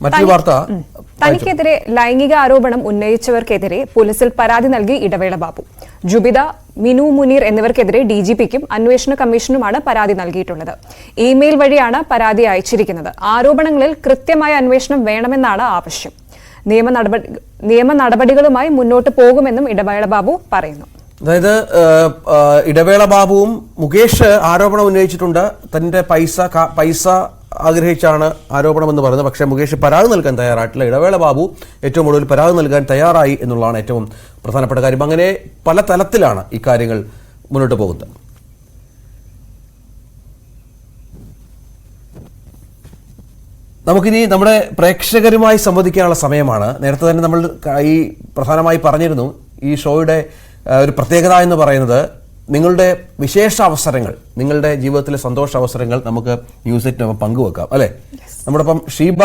മറ്റൊരു വാർത്ത, തനിക്കെതിരെ ലൈംഗിക ആരോപണം ഉന്നയിച്ചവർക്കെതിരെ പോലീസിൽ പരാതി നൽകി ഇടവേള ബാബു. ജുബിദ, മിനു മുനീർ എന്നിവർക്കെതിരെ ഡിജിപിക്കും അന്വേഷണ കമ്മീഷനുമാണ് പരാതി നൽകിയിട്ടുള്ളത്. ഇമെയിൽ വഴിയാണ് പരാതി അയച്ചിരിക്കുന്നത്. ആരോപണങ്ങളിൽ കൃത്യമായ അന്വേഷണം വേണമെന്നാണ് ആവശ്യം. നിയമ നടപടികളുമായി മുന്നോട്ട് പോകുമെന്നും ഇടവേള ബാബു പറയുന്നു. അതായത് ഇടവേള ബാബുവും മുകേഷ് ആരോപണം ഉന്നയിച്ചിട്ടുണ്ട്. തന്റെ പൈസ ആഗ്രഹിച്ചാണ് ആരോപണമെന്ന് പറയുന്നത്. പക്ഷേ മുകേഷ് പരാതി നൽകാൻ തയ്യാറായിട്ടില്ല. ഇടവേള ബാബു ഏറ്റവും ഒടുവിൽ പരാതി നൽകാൻ തയ്യാറായി എന്നുള്ളതാണ് ഏറ്റവും പ്രധാനപ്പെട്ട കാര്യം. അങ്ങനെ പല തലത്തിലാണ് ഈ കാര്യങ്ങൾ മുന്നോട്ട് പോകുന്നത്. നമുക്കിനി നമ്മുടെ പ്രേക്ഷകരുമായി സംവദിക്കാനുള്ള സമയമാണ്. നേരത്തെ തന്നെ നമ്മൾ ഈ പ്രധാനമായി പറഞ്ഞിരുന്നു, ഈ ഷോയുടെ ഒരു പ്രത്യേകത എന്ന് പറയുന്നത് നിങ്ങളുടെ വിശേഷ അവസരങ്ങൾ, നിങ്ങളുടെ ജീവിതത്തിലെ സന്തോഷ അവസരങ്ങൾ നമുക്ക് ന്യൂസ് 8 പങ്കുവെക്കാം, അല്ലേ? നമ്മുടെ ഷീബ